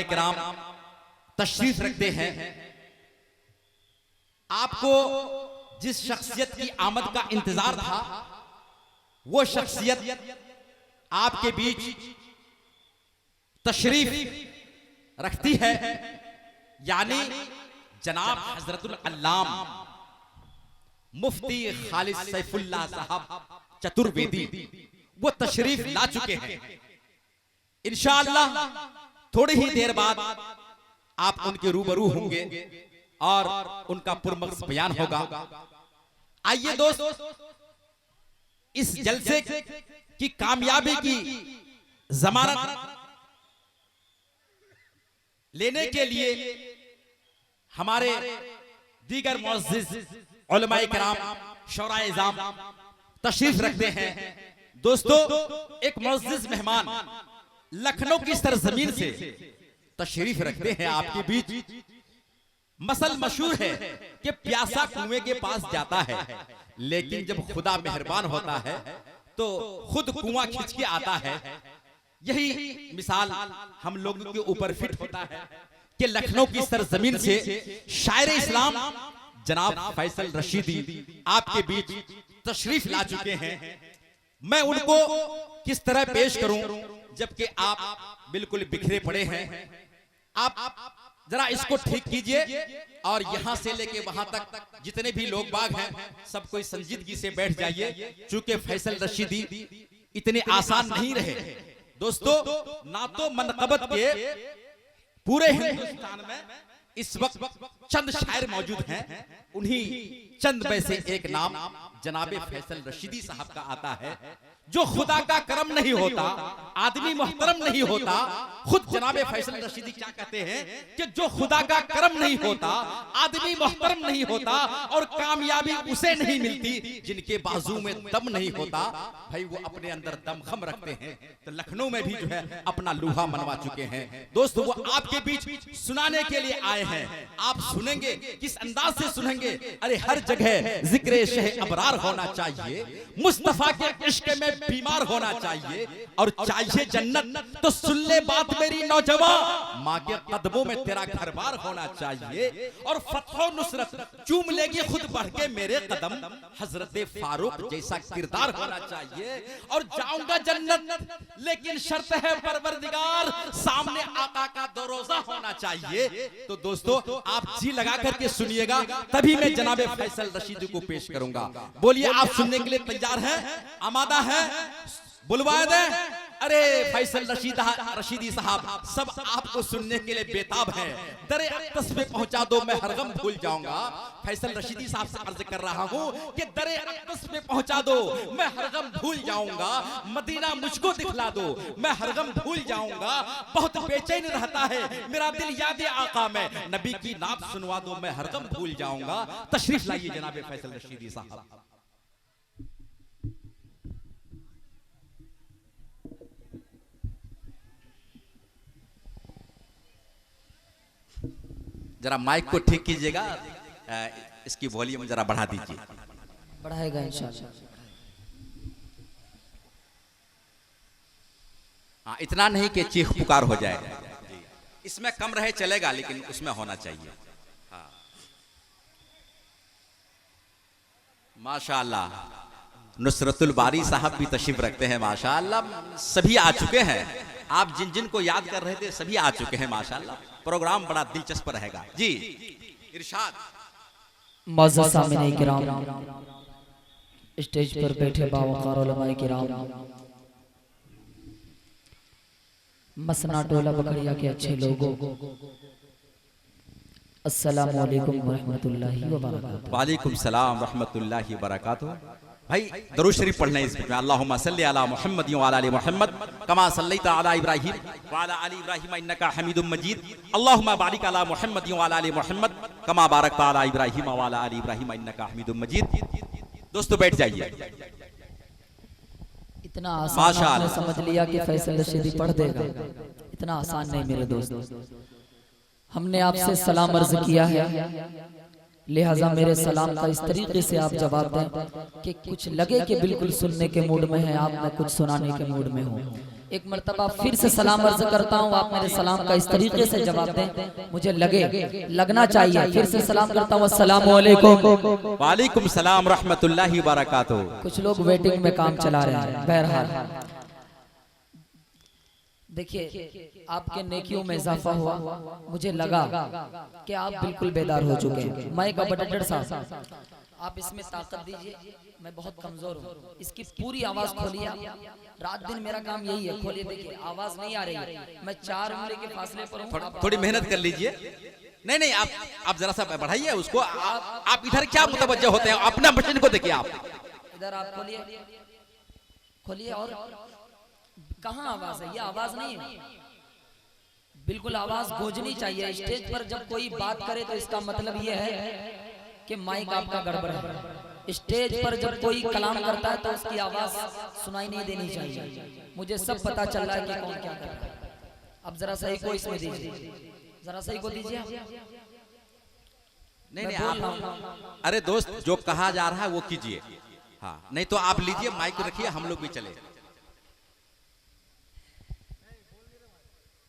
किराम तशरीफ रखते हैं। आपको जिस शख्सियत की आमद का इंतजार था वो शख्सियत आपके बीच तशरीफ रखती है, यानी जनाब हजरतुल अल्लाम मुफ्ती खालिद सैफुल्लाह साहब चतुर्वेदी वो तशरीफ ला चुके हैं। इंशाअल्लाह थोड़ी ही देर बाद आप उनके रूबरू होंगे और उनका पुरमक्स बयान होगा। आइए दोस्त, इस जलसे की कामयाबी की जमानत लेने के लिए हमारे दीगर मुअज़्ज़िज़ उलमाए किराम शौराए इज़ाम तशरीफ रखते हैं। दोस्तों, एक मुअज़्ज़िज़ मेहमान लखनऊ की सरजमीन से तशरीफ रखते हैं आपके बीच। मसल मशहूर है कि प्यासा कुएं के पास जाता है, लेकिन जब खुदा मेहरबान होता है तो खुद कुआं खींच के आता है। यही मिसाल हम लोगों के ऊपर फिट होता है कि लखनऊ की सरजमीन से शायर इस्लाम जनाब फैसल रशीदी आपके बीच तशरीफ ला चुके हैं। मैं उनको किस तरह पेश करूं जबकि आप बिल्कुल बिखरे पड़े हैं। आप जरा इसको ठीक कीजिए और यहां से लेके वहां तक जितने भी लोग बाग हैं सब कोई संजीदगी से बैठ जाइए, चूंकि फैसल रशीदी इतने आसान नहीं रहे। दोस्तों, ना तो मनक़बत के पूरे हिंदुस्तान में इस वक्त चंद शायर मौजूद हैं, उन्हीं चंद में से एक नाम जनाबे फैसल रशीदी साहब का आता है। जो खुदा का करम नहीं होता आदमी मोहतरम नहीं होता। खुद जनाबे फैसल रशीदी क्या कहते हैं कि जो खुदा का करम नहीं होता आदमी मोहतरम नहीं होता और कामयाबी उसे नहीं मिलती जिनके बाजू में दम नहीं होता। भाई वो अपने अंदर दमखम रखते हैं, तो लखनऊ में भी जो है अपना लूहा मनवा चुके हैं। दोस्तों, वो आपके बीच सुनाने के लिए आए हैं। आप सुनेंगे, किस अंदाज से सुनेंगे? अरे हर जगह जिक्र शह अबरार होना चाहिए, मुस्तफा के इश्क में बीमार होना चाहिए, और चाहिए जन्नत तो सुन ले बात मेरी नौजवान, माँ के कदमों में तेरा घर बार होना चाहिए, और फतह नुसरत चूम लेगी खुद बढ़ के मेरे कदम, हजरत फारूक जैसा किरदार होना चाहिए, और जाऊंगा जन्नत लेकिन शर्त है परवरदिगार सामने आका का दरोजा होना चाहिए। तो दोस्तों, आप जी लगा करके सुनिएगा, तभी मैं जनाबे फैसल रशीदी को पेश करूंगा। बोलिए, आप सुनने के लिए तैयार हैं? आमादा है? बुलवाए दे। अरे फैसल रशीदी साहब सब आपको सुनने के लिए बेताब हैं। दरे अक़दस पे पहुंचा दो, मैं हर गम भूल जाऊंगा। फैसल रशीदी साहब से अर्ज कर रहा हूं कि दरे अक़दस पे पहुंचा दो, मैं हर गम भूल जाऊंगा। मदीना मुझको दिखला दो, मैं हर गम भूल जाऊंगा। बहुत बेचैन रहता है मेरा दिल याद आका में, नबी की नात सुनवा दो, मैं हर गम भूल जाऊंगा। तशरीफ लाइए जनाबे फैसल रशीदी साहब। जरा माइक को ठीक कीजिएगा, इसकी वॉल्यूम जरा बढ़ा दीजिए। बढ़ाएगा इंशाल्लाह। हाँ, इतना नहीं कि चीख पुकार हो जाए, इसमें कम रहे चलेगा लेकिन उसमें होना चाहिए। हाँ, माशाअल्लाह नुसरतुल बारी साहब भी तशरीफ रखते हैं। माशाअल्लाह सभी आ चुके हैं, आप जिन जिन को याद कर रहे थे सभी आ चुके हैं। माशाअल्लाह प्रोग्राम बड़ा दिलचस्प रहेगा। जी इरशाद। मुअज़्ज़ज़ सामिने किराम, स्टेज पर बैठे बावकार उलमाए किराम, मसना टोला बकरिया के अच्छे लोगों, अस्सलामु अलैकुम व रहमतुल्लाहि व बरकातुहू। वालेकुम सलाम रहमतुल्लाहि व बरकातुहू। भाई दरूद शरीफ पढ़ना है इसमें। अल्लाहुम्मा सल्ली अला मुहम्मद व अला आलि मुहम्मद कमा सल्लैता अला इब्राहीम व अला आलि इब्राहीम इन्नका हमीदुम मजीद। अल्लाहुम्मा बारिक अला मुहम्मद व अला आलि मुहम्मद कमा बारकता अला इब्राहीम व अला आलि इब्राहीम इन्नका हमीदुम मजीद। दोस्तों बैठ जाइए। इतना आसान आपने समझ लिया कि फैसल रशीदी पढ़ देगा, इतना आसान नहीं मेरे दोस्त। हमने आपसे सलाम अर्ज किया है, लिहाजा मेरे सलाम का इस तरीके से आप जवाब दें कि कुछ लगे कि बिल्कुल सुनने के मूड में है आप, मैं कुछ सुनाने के मूड में हूँ। एक मर्तबा फिर से सलाम अर्ज करता हूँ, आप मेरे सलाम का इस तरीके से जवाब दें, मुझे लगना चाहिए। फिर से सलाम करता हूँ, अस्सलाम वालेकुम। वालेकुम सलाम रहमतुल्लाहि व बरकातहू। कुछ लोग वेटिंग में काम चला रहे हैं। बहरहाल देखिए, आपके नेकियों में इजाफा हुआ, मुझे लगा कि आप बिल्कुल बेदार हो चुके हैं। माइक का बटन साहब, आप इसमें ताकत दीजिए, मैं बहुत कमजोर हूँ। इसकी पूरी आवाज खोलिए, रात दिन मेरा काम यही है। खोलिए, देखिए आवाज नहीं आ रही है, मैं 4 उंगली के फासले पर हूँ। थोड़ी मेहनत कर लीजिए। नहीं नहीं, आप जरा सा बढ़ाइए उसको। आप इधर क्या मुतवज्जो होते हैं, अपना मशीन को देखिए। आप इधर आप खोलिए। और कहाँ आवाज है? ये आवाज नहीं है, बिल्कुल आवाज गूंजनी चाहिए। स्टेज पर जब कोई बात करे तो इसका मतलब ये है कि माइक आपका गड़बड़ है। स्टेज पर जब कोई कलाम करता है तो उसकी आवाज सुनाई नहीं देनी चाहिए। मुझे सब पता चल रहा है कि कौन क्या कर रहा है। अब जरा सही को इसमें दीजिए, जरा सही को दीजिए। नहीं आप, अरे दोस्त, जो कहा जा रहा है वो कीजिए। हाँ, नहीं तो आप लीजिए, माइक रखिए, हम लोग भी चले।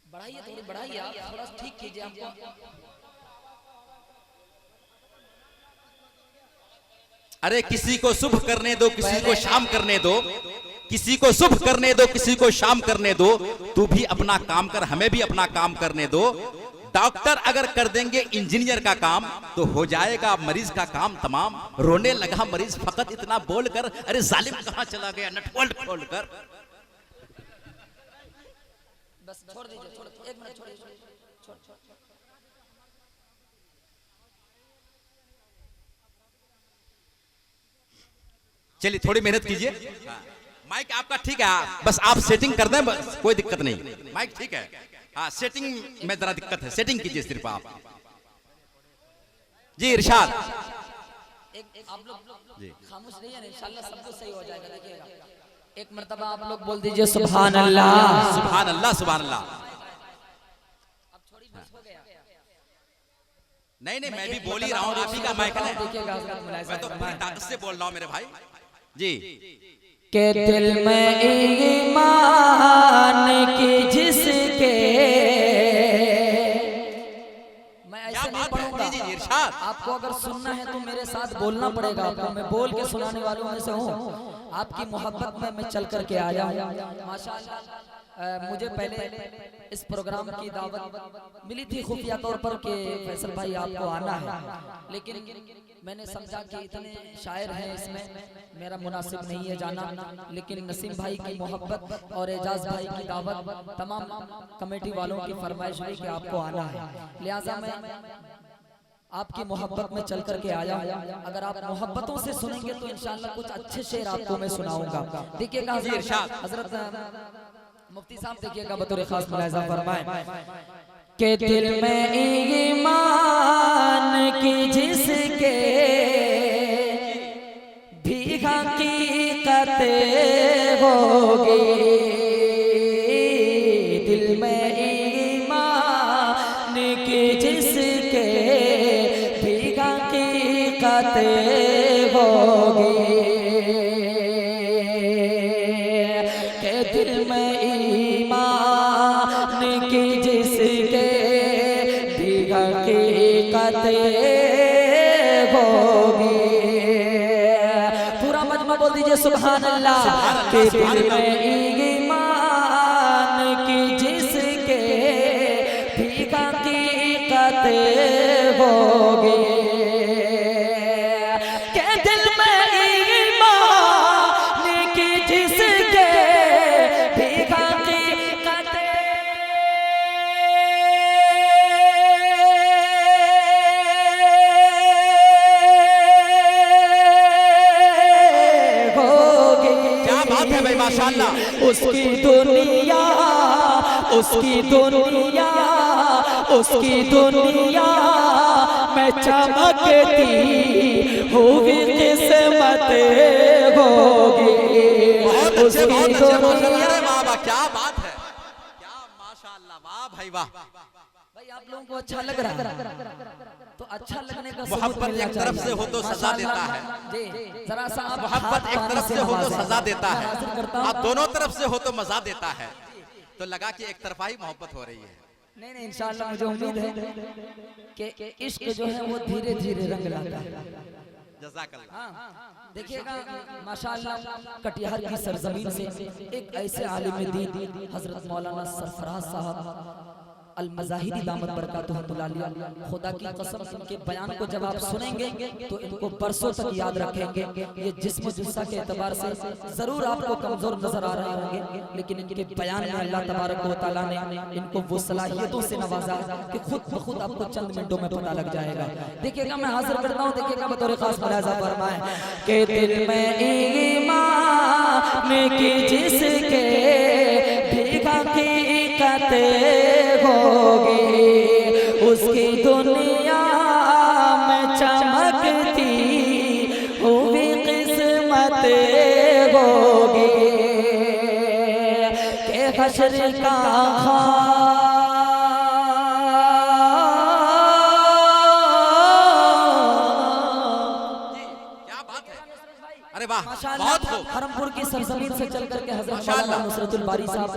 बढ़ाइए, थोड़ी बढ़ाइए, आप थोड़ा ठीक कीजिए हमको। अरे किसी को सुबह करने दो, किसी को शाम करने दो, किसी को सुबह करने दो, किसी को शाम करने दो। तू भी अपना काम कर, हमें भी अपना काम करने दो। डॉक्टर अगर कर देंगे इंजीनियर का काम तो हो जाएगा मरीज का काम तमाम। रोने लगा मरीज फकत इतना बोलकर, अरे जालिम कहां चला गया नटवल्ट खोलकर। बस छोड़ दीजिए, छोड़, 1 मिनट छोड़िए, छोड़। चलिए थोड़ी मेहनत कीजिए। माइक आपका ठीक है, बस आप सेटिंग कर दें, बस कोई दिक्कत नहीं। माइक ठीक है। हाँ, सेटिंग में जरा दिक्कत है, सेटिंग कीजिए सिर्फ आप। जी इरशाद। आप लोग खामोश रहिए ना, इंशाल्लाह सब कुछ सही हो जाएगा। देखिएगा, एक मर्तबा आप लोग बोल दीजिए सुभान अल्लाह, सुभान अल्लाह, सुभान अल्लाह। अब थोड़ी बस हो गया। नहीं नहीं, मैं भी बोल ही रहा हूँ, आप ही का माइक है। देखिएगा, मैं तो पूरी ताकत से बोल रहा हूँ मेरे भाई जी। के दिल में ईमान की जिसके, मैं ऐसे नहीं पढ़ूंगा। आपको अगर सुनना है तो मेरे साथ बोलना पड़ेगा आपको। मैं बोल के सुनाने वालों में से हूँ। आपकी मोहब्बत में मैं चल करके आया हूँ। माशाअल्लाह, मुझे पहले इस प्रोग्राम की दावत मिली थी खुफिया तौर पर कि फैसल भाई आपको आना है, लेकिन मैंने समझा कि इतने शायर हैं, इसमें मेरा मुनासिब नहीं है जाना। लेकिन नसीम भाई की मोहब्बत और एजाज भाई की दावत, तमाम कमेटी वालों की फरमाइश हुई कि आपको आना है, लिहाजा मैं आपकी मोहब्बत में चल करके आया। अगर आप मोहब्बतों से सुनेंगे तो इंशाल्लाह कुछ अच्छे शेर आपको मैं सुनाऊंगा। देखिएगा हजरत मुफ्ती साहब, देखिएगा बतौर खास मुलाहिजा फरमाएं के दिल में ईमान की जिसके भी हकीकत होगी, दिल में ईमान की जिसके भी हकीकत होगी, के दिल में ईमान की जिसके भी हकीकत होगी। पूरा मजमा बोल दीजिए सुभान अल्लाह। के दिल में ईमान की जिसके भी हकीकत होगी, के दिल में ईमान की जिसके भी हकीकत होगी। क्या बात है भाई, माशाअल्लाह। उसकी दुनिया, उसकी दुनिया, उसकी दुनिया में चमकती हुई किस्मत होगी। उसकी दुनिया, क्या बात है, क्या माशाअल्लाह, वाह भाई वाह। भाई आप लोगों को अच्छा लग रहा है तो अच्छा लगने का मोहब्बत एक तरफ से हो तो सजा देता है जी। जरा सा आप मोहब्बत एक तरफ से हो तो सजा देता है, आप दोनों तरफ से हो तो मजा देता है। तो लगा कि एक तरफा ही मोहब्बत हो रही है। नहीं नहीं, इंशाअल्लाह मुझे उम्मीद है कि इश्क जो है वो धीरे धीरे रंग लाता है। जज़ाकल्लाह। हाँ, देखिएगा माशाअल्लाह कटिहार की सरजमीन से एक ऐसे आलिम दीन हजरत मौलाना सरफराज साहब अल मज़ाहिरी दामत बरकातुहुल्लाह आलिया, खुदा की कसम इनके बयान को जब आप सुनेंगे तो इनको बरसों तक याद रखेंगे। ये जिस्म जुस्सा के एतबार से जरूर आपको कमजोर नजर आ रहे होंगे, लेकिन इनके बयान में अल्लाह तबारक व तआला ने इनको वो सलाहियतों से नवाजा कि खुद ब खुद आपको चंद मिनटों में पता लग जाएगा। देखिएगा मैं हाजिर करता हूँ, देखिएगा बतौर खास मुलाजा फरमाए कि दिल में ईमान की जिसके भीगा की कते होगी, उसकी दुनिया में चमकती हुई किस्मत होगी के हश्र का अरे वाह, बहुत खूब। हरमपुर की सरजमीन से चल करके हज़रत मौलाना नुसरतुल बारी साहब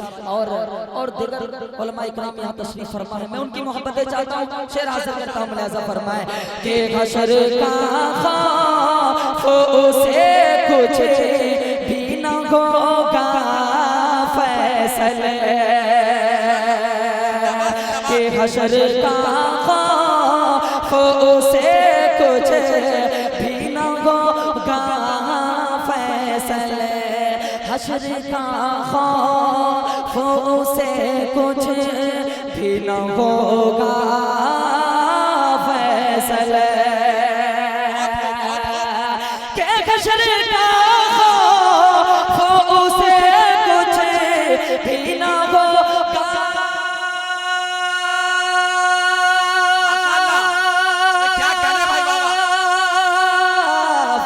और दीगर उलमा इकराम यहाँ तशरीफ फरमा है। मैं उनकी मोहब्बतें चाहता हूँ, शेर हासिल करता हूँ, मुलाज़ा फरमाए कि हश्र का खौफ उसे कुछ भी न होगा फैसले, कि हश्र का खौफ उसे कुछ भी न होगा फैसले, हश्र का खौफ उसे कुछ भी न होगा फैसले, के हश्र का खौफ उसे कुछ भी न होगा क्या कहने भाई बाबा,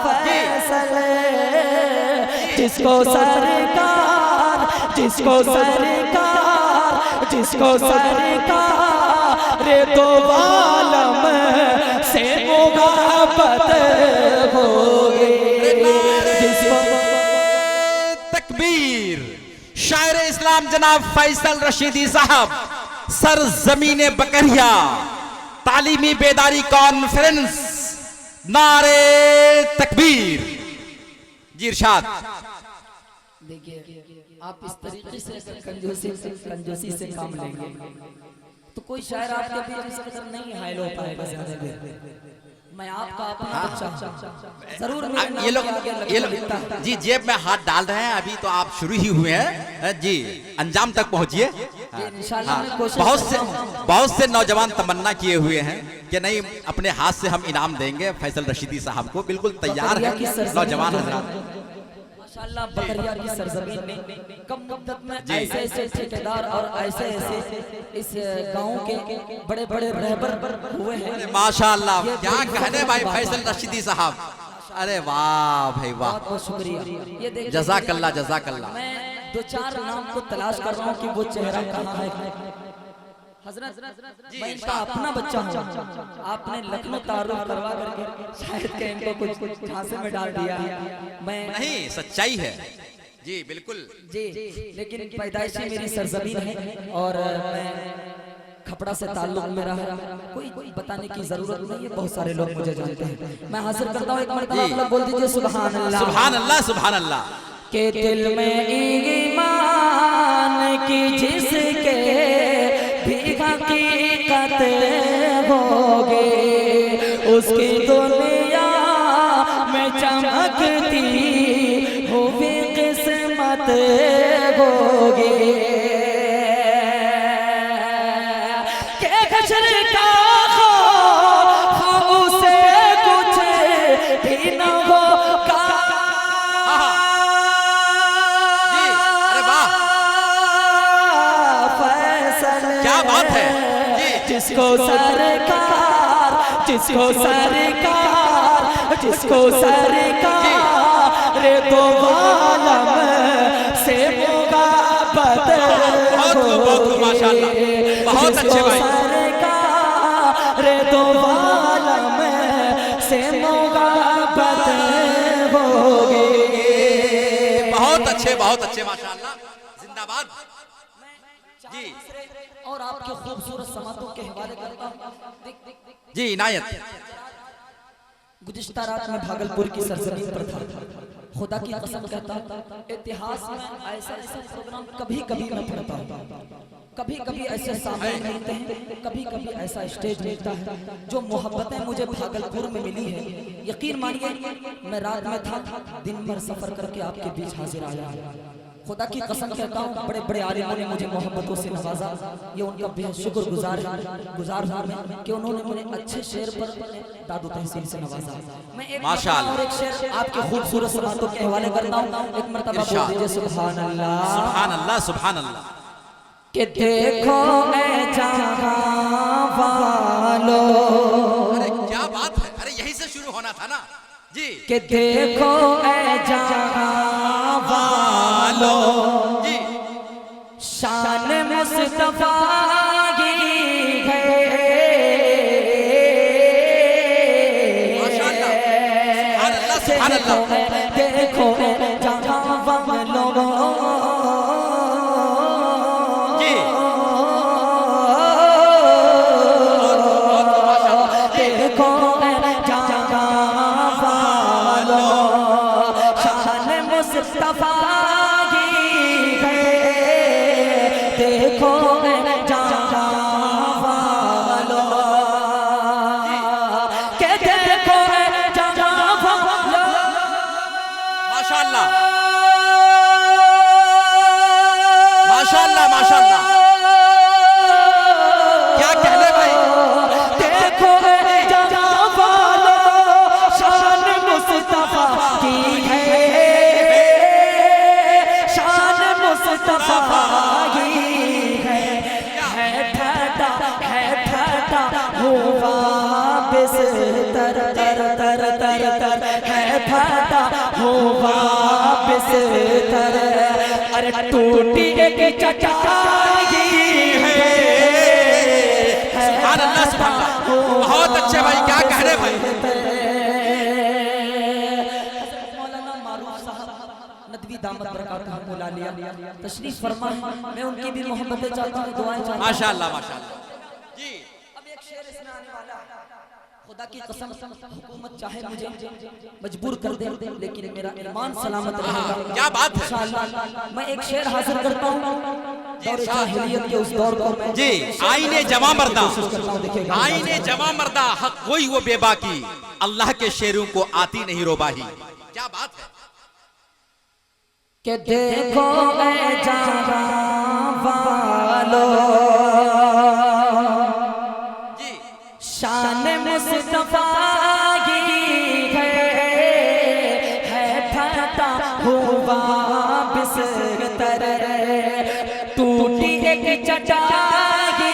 फैसले, जिसको सरकार तो आलम से मुहब्बत होगी, जिसको तकबीर। शायर इस्लाम जनाब फैसल रशीदी साहब, सरजमीने बकरिया तालीमी बेदारी कॉन्फ्रेंस, नारे तकबीर। जी इरशाद। देखिए आप इस तरीके से अगर कंजूसी से काम लेंगे तो कोई शायर आपके बीच इस कदर नहीं हायल हो पाएगा ज्यादा देर। मैं आपका अपना बच्चा जरूर ये लोग जी जेब में हाथ डाल रहे हैं, अभी तो आप शुरू ही हुए हैं जी, अंजाम तक पहुंचिए। बहुत से नौजवान तमन्ना किए हुए हैं कि नहीं अपने हाथ से हम इनाम देंगे फैसल रशीदी साहब को, बिल्कुल तैयार है नौजवान हजरात। माशाअल्लाह बकरिया की सरजमीन में कम मुद्दत में ऐसे ऐसे ठेकेदार और ऐसे ऐसे इस गांव के बड़े बड़े रहबर हुए हैं। माशाअल्लाह, क्या कहने भाई फैसल रशीदी साहब, अरे वाह भाई वाह, बहुत बहुत शुक्रिया। ये देखिए जज़ाकल्लाह जज़ाकल्लाह। मैं दो चार नाम को तलाश कर रहा हूँ कि वो चेहरा कहाँ है। हजरत मैं इनका अपना बच्चा हूँ, आपने लखनऊ तारुफ करवा करके शायद के इनको कुछ झांसे में डाल दिया। मैं नहीं, सच्चाई है जी, बिल्कुल जी, लेकिन पैदाइशी मेरी सरजमीन है और मैं खपड़ा से ताल्लुक मेरा है, कोई बताने की जरूरत नहीं है, बहुत सारे लोग मुझे जानते हैं। मैं हासिल करता हूँ, एक मरतबा आप लोग बोल दीजिए सुभान अल्लाह, सुभान अल्लाह, सुभान अल्लाह। के दिल में ईमान की जिसके भी हकीकत होगी, उसकी दुनिया में चमकती हुई किस्मत होगी, के हश्र का खौफ उसे कुछ भी न होगा। क्या बात है जी। जिसको सरकार तो आलम से मुहब्बत बहुत माशाअल्लाह, बहुत अच्छे भाई, तो आलम से मुहब्बत होगी। बहुत अच्छे माशाअल्लाह, जिंदाबाद। जी और आपके खूबसूरत समातों के हवाले करता हूं। जी इनायत। गुज़िश्ता रात में भागलपुर की सरजमीन पर था, खुदा की कसम कहता हूं, इतिहास में ऐसा ऐसा प्रोग्राम कभी कभी मैं पढ़ता हूं, कभी कभी ऐसे सामने मिलते हैं, कभी कभी ऐसा स्टेज मिलता है। जो मोहब्बतें मुझे भागलपुर में मिली है, यकीन मानिए मैं रात में था, दिन भर सफर करके आपके बीच हाजिर आया। खुदा की कसम कहता हूँ, बड़े बड़े आलिमों ने मुझे मोहब्बतों से नवाजा। ये उनका बेहद शुक्रगुजार हूँ कि उन्होंने मुझे अच्छे शेर पर दादू तहसील से नवाजा। मैं एक माशाअल्लाह। और एक शेर आपके खूबसूरत समातों के हवाले करता हूँ। एक मर्तबा बोल दीजिए सुभान अल्लाह। सुभान अल्लाह सुभान अल्लाह। कि देखो मैं जहां वालों, अरे क्या बात है, अरे यहीं से शुरू होना था ना जी। कि देखो मैं जहां वालों, जी शान मुस्तफा की है। माशाअल्लाह सुभान अल्लाह सुभान अल्लाह। देखो जहां वालों, जी देखो जहां वालों, शान मुस्तफा की है। देखो जहां वालों, के देखो जहां वालों, माशाअल्लाह माशाअल्लाह माशाअल्लाह। क्या कहने भाई। देखो जहां वालों, शान मुस्तफा की है। शान मुस्तफा की है ठटा हुआ बिस्तर तर तर तर तर, है ठटा हुआ बिस्तर। अरे टूटी एक चटाई है। सुभान अल्लाह सुभान अल्लाह। बहुत अच्छे भाई, क्या कहने भाई। मौलाना मारूफ साहब नदवी दामत बरकातहू बुला लिया, तशरीफ फरमा है। मैं उनकी भी मोहब्बतें चाहता हूँ, दुआएं चाहता हूँ। माशाअल्लाह माशाअल्लाह। जी अब एक शेर इसमें आने वाला है। खुदा की कसम हुकूमत चाहे मुझे मजबूर कर दे, लेकिन मेरा ईमान सलामत रहेगा। क्या बात है। इंशाअल्लाह मैं एक शेर हासिल करता हूँ। दौर जाहिलियत के उस दौर को मैं जी आईने जमा मर्दा, देखिएगा। आईने जमा मर्दा, हक कोई वो बेबाकी, अल्लाह के शेरों को आती नहीं रोबाही। क्या बात है। कि देखो मैं जहां वालों, जी शान मुस्तफा की है ठटा हुआ बिस्तर। टूटी एक चटाई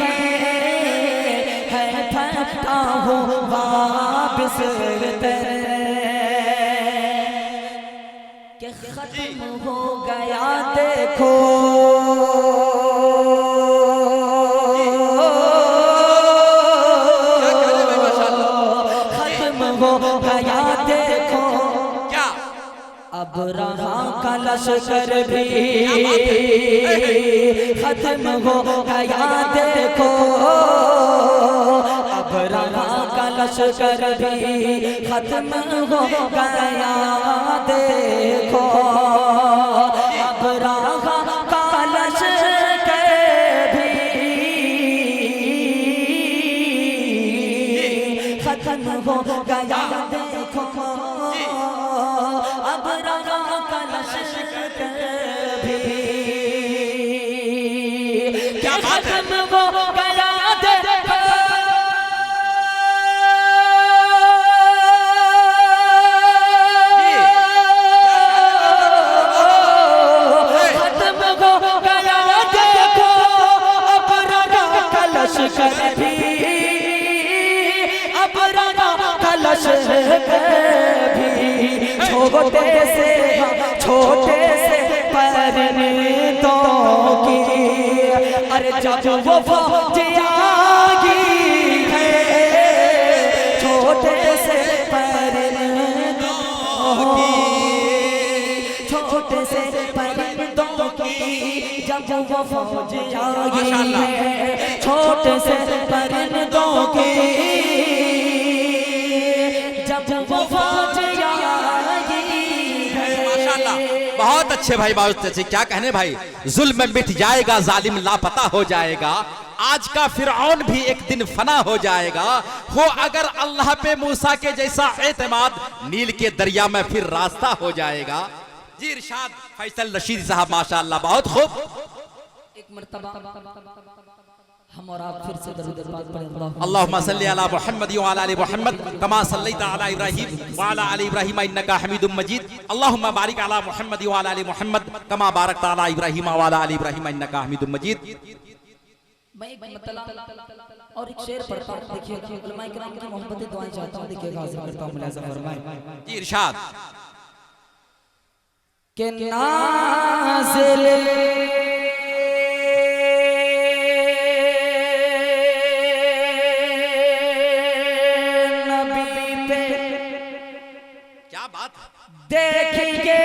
है ठटा हुआ बिस्तर। कि खत्म हो गया देखो, खत्म हो गया देखो, क्या अब रहा का लश्कर भी खत्म हो गया देखो। अब रहा का लश्कर भी खत्म हो गया देखो। अब रहा का लश्कर भी खत्म हो गया देखो। अब रहा का लश्कर भी क्या बात है। खत्म हो गया देखो। खत्म हो गया देखो, अब रहा का लश्कर भी, अब रहा का लश्कर भी। छोटे से परिंदों की, अरे जब वो फौज आगी है। छोटे से परिंदों की, छोटे से परिंदों की जब वो फौज आई है छोटे से परिंदों की, जब वो फौज आई है। माशाल्लाह, बहुत अच्छे भाई, बहुत अच्छे। क्या कहने भाई, जुल्म मिट जाएगा, जालिम लापता हो जाएगा, आज का फिरौन भी एक दिन फना हो जाएगा। हो अगर अल्लाह पे मूसा के जैसा एतमाद, नील के दरिया में फिर रास्ता हो जाएगा। जी इरशाद फैसल रशीद साहब, माशाअल्लाह, बहुत खूब। एक मर्तबा हम और आप फिर से दरूद पाक पढ़ें। अल्लाहुम्मा सल्ली अला मुहम्मद व अला आलि मुहम्मद कमा सल्लैता अला इब्राहीम व अला आलि इब्राहीम इन्नका हमीदुम मजीद। अल्लाहुम्मा बारिक अला मुहम्मद व अला आलि मुहम्मद कमा बारकता अला इब्राहीम व अला आलि इब्राहीम इन्नका हमीदुम मजीद। मैं एक मतलब और एक शेर पढ़ता हूं, देखिएगा। उलमाए किराम की मोहब्बतें दुआएं चाहता हूं, देखिएगा, हाजिर करता हूं, मुलाज़ा फरमाएं। जी इरशाद के नाज़िल नबी पे क्या बात, देखिए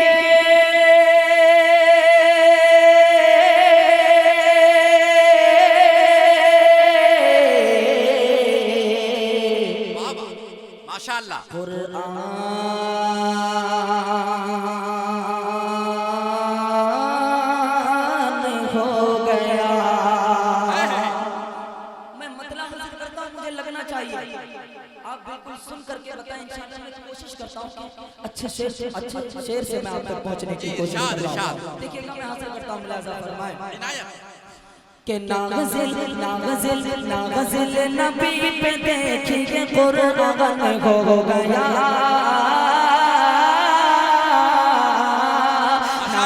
माशाअल्लाह, कुरान हो गया। मैं मतलब हासिल करता हूँ, मुझे लगना चाहिए आप बिल्कुल सुन करके बताएं। इंशाअल्लाह मैं कोशिश करता हूँ कि अच्छे शेर से मैं आप तक पहुँचने की कोशिश करता हूँ। देखिएगा, मैं हासिल करता हूँ, मुलाज़ा फरमाएं के नाज़िल नाज़िल नाज़िल नबी पे देखिए कुरान हो गया।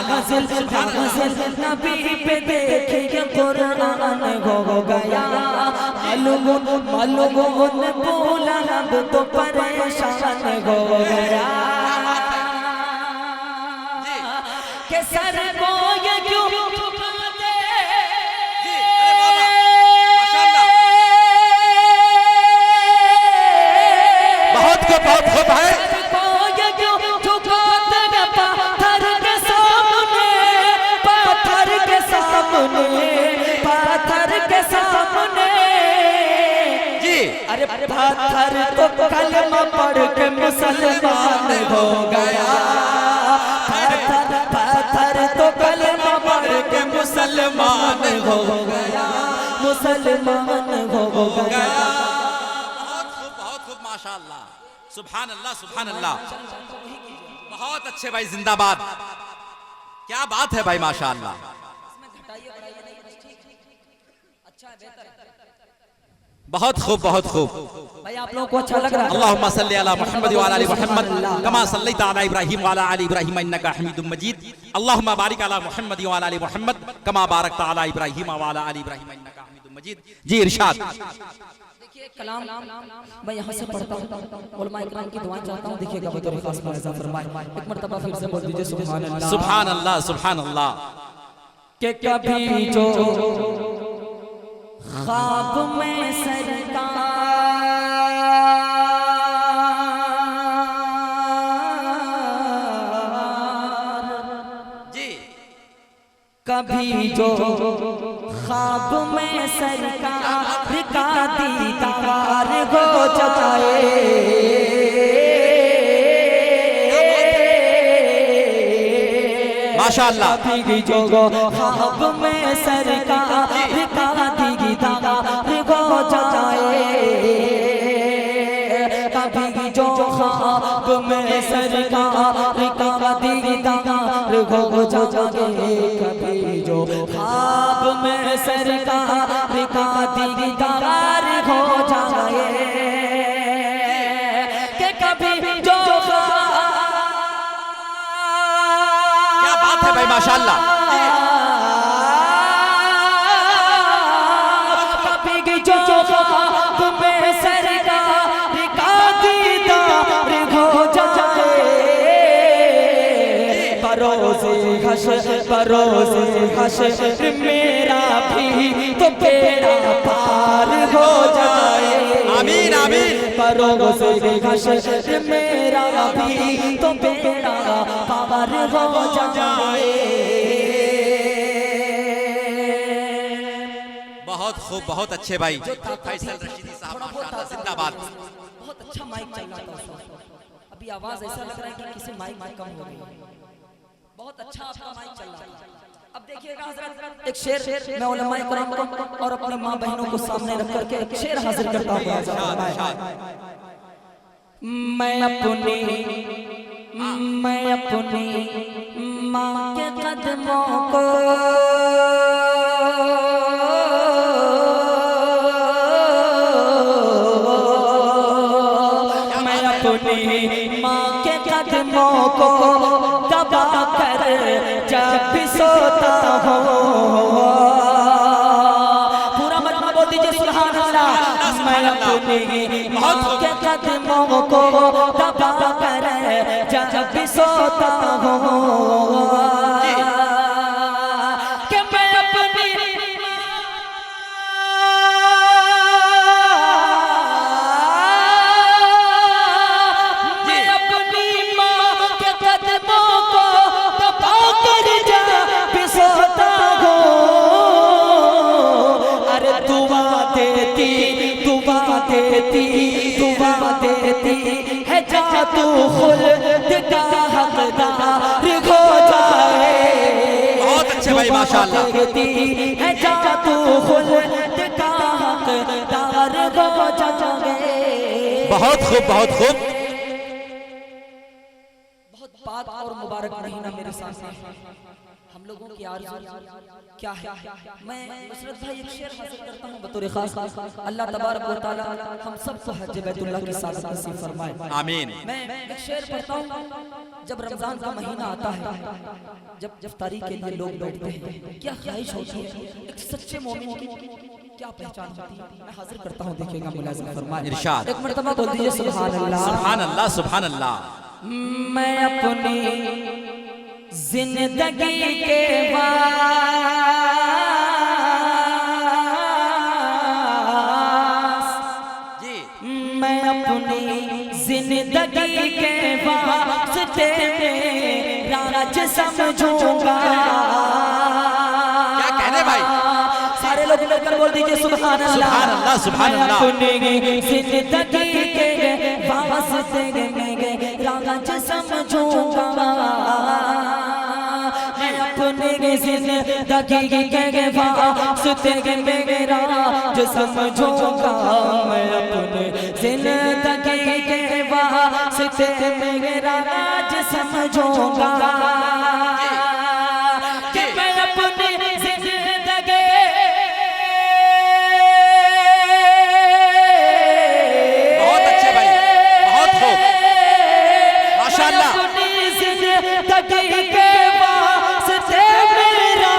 नाज़िल नाज़िल नबी पे देखिए कुरान हो गया। मालूम बोला अब तो परेशान हो गया के सर को ये क्यों बहुत खूब है। जी अरे पत्थर तो कलमा पढ़ के मुसलमान हो गया। पत्थर तो कलमा पढ़ के मुसलमान हो गया, मुसलमान हो गया। बहुत खूब माशाअल्लाह, सुभान अल्लाह, सुभान अल्लाह, बहुत अच्छे भाई, जिंदाबाद। क्या बात है भाई, माशाअल्लाह। बहुत खूब, बहुत खूब भाई, आप लोगों को अच्छा लग रहा है? अल्लाहुम्मा सल्ली अला मुहम्मद व अला आलि मुहम्मद कमा सल्लैता अला इब्राहीम व अला आलि इब्राहीम इन्नका हमीदुम मजीद। अल्लाहुम्मा बारिक अला मुहम्मद व अला आलि मुहम्मद कमा बारकता अला इब्राहीम व अला आलि इब्राहीम इन्नका हमीदुम मजीद। जी इरशाद देखिए, कलाम मैं यहाँ से पढ़ता हूँ, उलमाए किराम की दुआएं चाहता हूँ, देखिएगा बतौर खास मुलाज़ा फरमाएं। एक मर्तबा फिर से बोल दीजिए सुभान अल्लाह, सुभान अल्लाह, सुभान अल्लाह। के कभी जो ख्वाब में सरकार जी, कभी जो ख्वाब में सरकार का दीदार हो जाए, माशाअल्लाह। कभी जो ख्वाब में सरकार का दीदार हो जाए, कभी जो ख्वाब में सरकार का दीदार हो जाए, कभी जो ख्वाब में सरकार का दीदार हो जाए, कि कभी जो क्या बात है भाई, माशाअल्लाह। कभी जो ख्वाब में सरकार का दीदार हो जाए, बरोज़े हश्र मेरा भी तो बेड़ा पार हो जाए। आमीन, आमीन। बरोज़े हश्र मेरा भी तो बेड़ा पार हो जाए। बहुत खूब, बहुत अच्छे भाई फैसल रशीदी साहब, माशाल्लाह, जिंदाबाद। बहुत अच्छा माइक चल रहा था उस वक्त। अभी आवाज ऐसा लग रहा है कि किसी माइक में कम हो गई। बहुत अच्छा आपका माइक चल रहा था। अब देखिएगा हजरत, एक शेर मैं उलमाए कराम को और अपनी माँ बहनों को सामने रख करके एक शेर हाजिर करता हूँ। मैं अपनी माँ के कदमों को माँ के कदमों को दबा कर जब भी सोता हूँ, पूरा मजमा बोल दीजिए सुभान अल्लाह। मैं अपनी माँ के कदमों को दबा कर जब भी सोता हूँ, है जा तू खुल्द का हकदार हो जाए। बहुत अच्छे भाई माशाल्लाह। है जा तू खुल्द का हकदार हो जाए। बहुत खूब, बहुत खूब। बहुत पाक और मुबारक महीना मेरे सामने, हम लोगों की आरज़ू क्या है। मैं नुसरत भाई एक शेर हासिल करता हूँ बतौर खास। अल्लाह तबारक व तआला हम सबको हज बैतुल्लाह की सादत नसीब फरमाए, आमीन। मैं एक शेर पढ़ता हूँ। जब रमजान का महीना आता है, जब इफ्तारी के लिए लोग बैठते हैं, क्या ख्वाहिश होती है एक सच्चे मोमिन की, क्या पहचान होती है। मैं हाजिर करता हूँ, देखिएगा मुलाज़िम फरमाए। इरशाद एक मर्तबा बोल दीजिए सुभान अल्लाह, सुभान अल्लाह, सुभान अल्लाह। मैं अपनी जिंदगी के वास्ते, मैं अपनी जिंदगी के वास्ते राज समझूंगा। क्या कहने भाई, सारे लोग मिलकर बोल दीजिए सुभान अल्लाह, सुभान अल्लाह, सुभान अल्लाह। अपनी जिंदगी के वास्ते राज समझूंगा। मैं अपनी जिंदगी के वास्ते मेरा जो समझूंगा। मैं अपनी जिंदगी के वास्ते मेरा राज समझूंगा। कि मैं अपनी जिंदगी बहुत अच्छे भाई, बहुत खूब माशाल्लाह। अपनी जिंदगी के वास्ते मेरा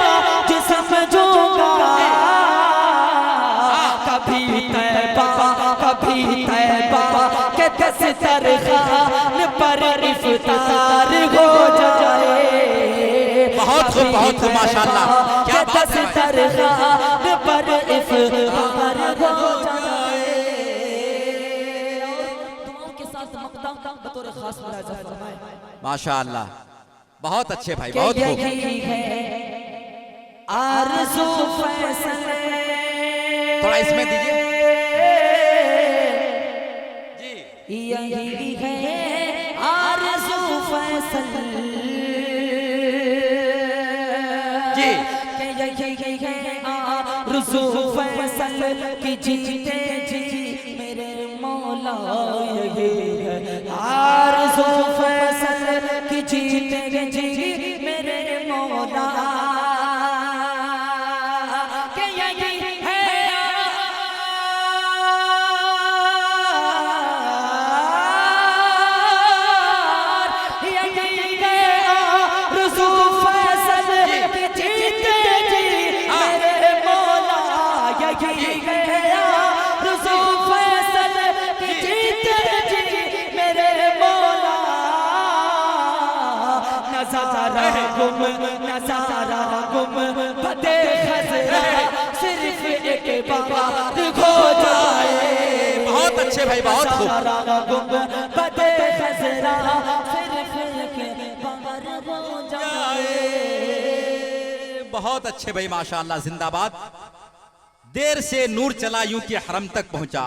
जो समझूंगा। कभी तैबा के दस्तरखान पर इफ्तार हो जाए। बहुत खूब, बहुत खूब माशाल्लाह। क्या बात है भाई। दस्तरखान पर इफ्तार हो जाए। दुआओं के साथ मक्ता बतौर खास मुलाज़ा फरमाए। माशाल्लाह, बहुत अच्छे भाई, बहुत खूब। आरज़ू फैसले थोड़ा इसमें दीजिए जी। यही है आरज़ू फैसल जी। यही है आरज़ू फैसल कि जीते जी मेरे मौला। यही है आरज़ू फैसल कि जीते जी मेरे मौला। नजारा गुम बदे खजरा सिर्फ एक बार हो जाए। बहुत अच्छे भाई, बहुत खूब। नजारा गुम बदे खजरा सिर्फ एक बार हो जाए। बहुत अच्छे भाई माशाल्लाह, जिंदाबाद। देर से नूर चला यूं कि हरम तक पहुंचा।